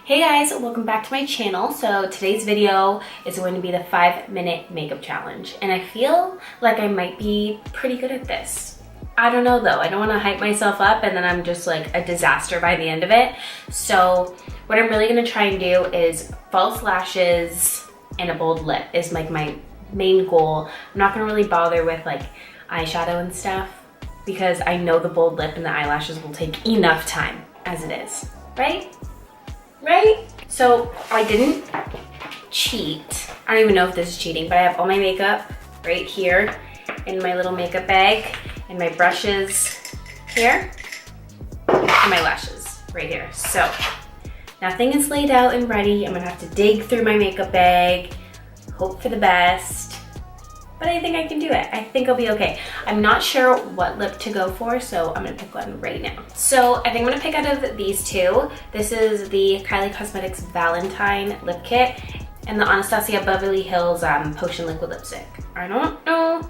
Hey guys, welcome back to my channel. So today's video is going to be the 5-minute makeup challenge, and I feel like I might be pretty good at this. I don't know though, I don't want to hype myself up and then I'm just like a disaster by the end of it. So what I'm really going to try and do is false lashes and a bold lip is like my main goal. I'm not going to really bother with like eyeshadow and stuff because I know the bold lip and the eyelashes will take enough time as it is, right? Right? So I didn't cheat. I don't even know if this is cheating, but I have all my makeup right here in my little makeup bag and my brushes here and my lashes right here. So nothing is laid out and ready. I'm gonna have to dig through my makeup bag, hope for the best, but I think I can do it. I think I'll be okay. I'm not sure what lip to go for, so I'm gonna pick one right now. So I think I'm gonna pick out of these two. This is the Kylie Cosmetics Valentine Lip Kit and the Anastasia Beverly Hills Potion Liquid Lipstick. I don't know.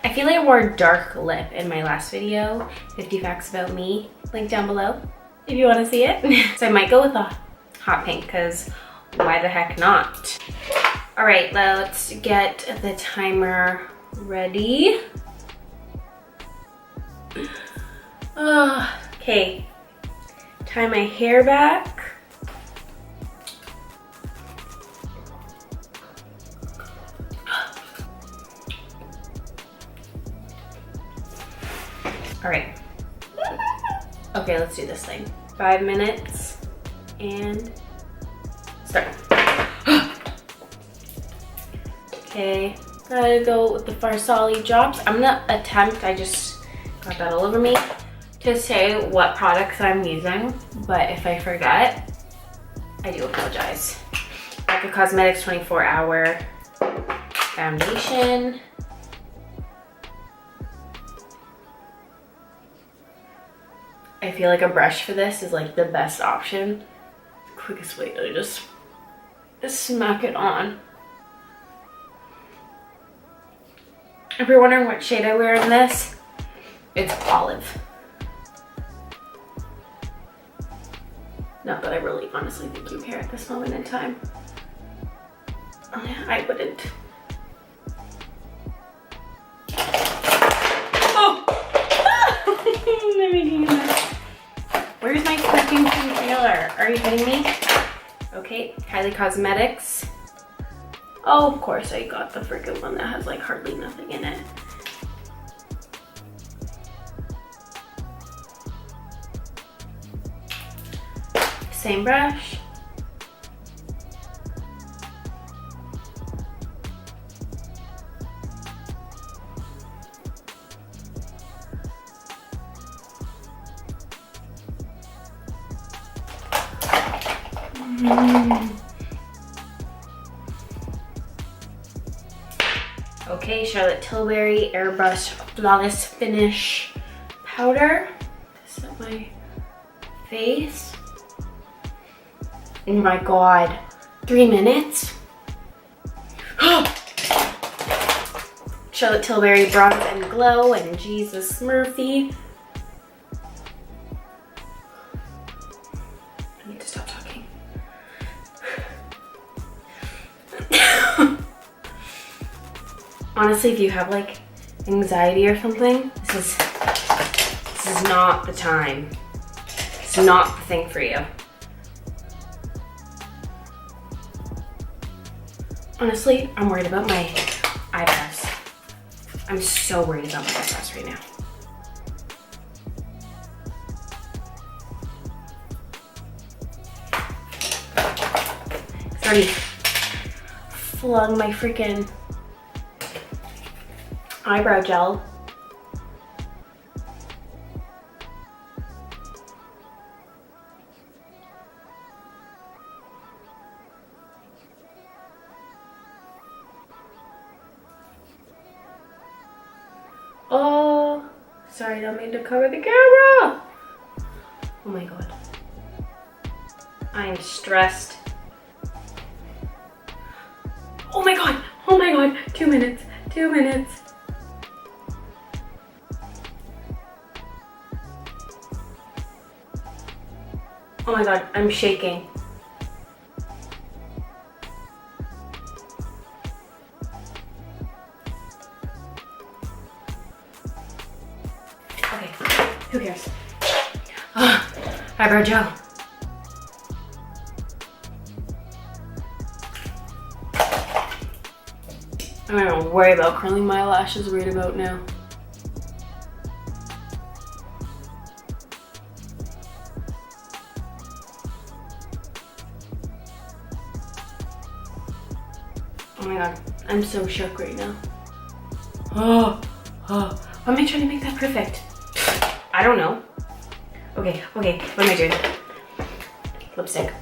I feel like I wore a dark lip in my last video, 50 Facts About Me, link down below if you wanna see it. So I might go with a hot pink, because why the heck not? All right, let's get the timer ready. Okay, tie my hair back. All right. Okay, let's do this thing. 5 minutes and start. Okay, gotta go with the Farsali drops. I'm gonna attempt, I just got that all over me, to say what products I'm using, but if I forget, I do apologize. Becca Cosmetics 24-hour foundation. I feel like a brush for this is like the best option. The quickest way to just smack it on. If you're wondering what shade I wear in this, it's olive. Not that I really honestly think you care at this moment in time. I wouldn't. Oh! I'm making a mess. Where's my freaking concealer? Are you kidding me? Okay, Kylie Cosmetics. Oh, of course I got the freaking one that has like hardly nothing in it. Same brush. Okay, Charlotte Tilbury Airbrush Flawless Finish Powder. This is my face. Oh my god, 3 minutes? Charlotte Tilbury Bronze and Glow and Jesus Murphy. I need to stop talking. Honestly, if you have like anxiety or something, this is not the time. It's not the thing for you. Honestly, I'm worried about my eyebrows. I'm so worried about my eyebrows right now. It's already flung my freaking eyebrow gel. Oh, sorry, I don't mean to cover the camera. Oh my god. I am stressed. Oh my god, oh my god, 2 minutes, 2 minutes. Oh my God, I'm shaking. Okay, who cares? Eyebrow gel. I'm not gonna worry about curling my lashes right about now. Oh my God, I'm so shook right now. Why am I trying to make that perfect? I don't know. Okay, what am I doing? Lipstick.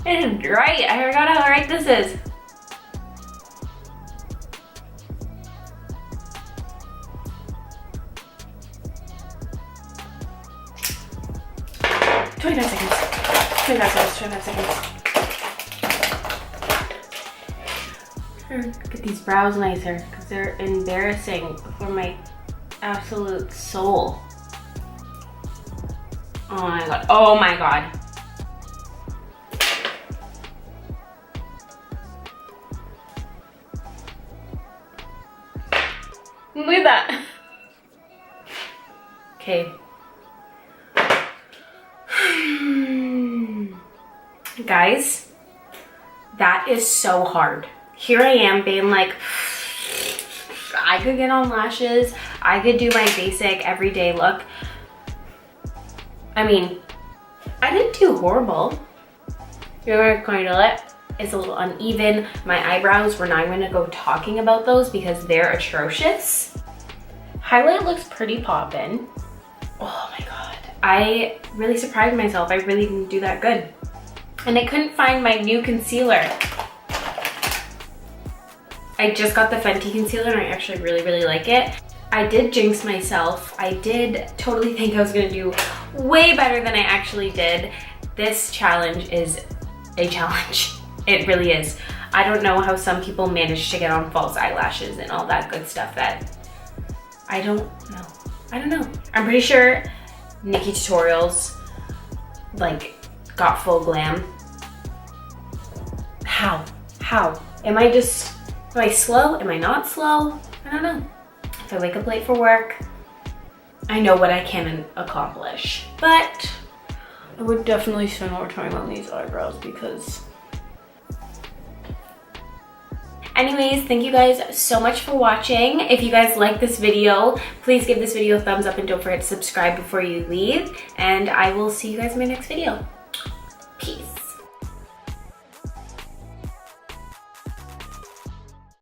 It's right. I forgot how right this is. $25 seconds. 25 seconds. 25 seconds. Get these brows nicer because they're embarrassing for my absolute soul. Oh my God. Oh my God. Look at that. Okay. Guys, that is so hard. Here I am being like, I could get on lashes. I could do my basic everyday look. I mean, I didn't do horrible. Your corner lip is a little uneven. My eyebrows, we're not gonna go talking about those because they're atrocious. Highlight looks pretty poppin'. Oh my God. I really surprised myself. I really didn't do that good. And I couldn't find my new concealer. I just got the Fenty concealer and I actually really like it. I did jinx myself. I did totally think I was gonna do way better than I actually did. This challenge is a challenge. It really is. I don't know how some people manage to get on false eyelashes and all that good stuff that I don't know. I'm pretty sure Nikki Tutorials like got full glam. How? Am I slow? Am I not slow? I don't know. If I wake up late for work, I know what I can accomplish. But I would definitely spend more time on these eyebrows because... Anyways, thank you guys so much for watching. If you guys like this video, please give this video a thumbs up and don't forget to subscribe before you leave. And I will see you guys in my next video.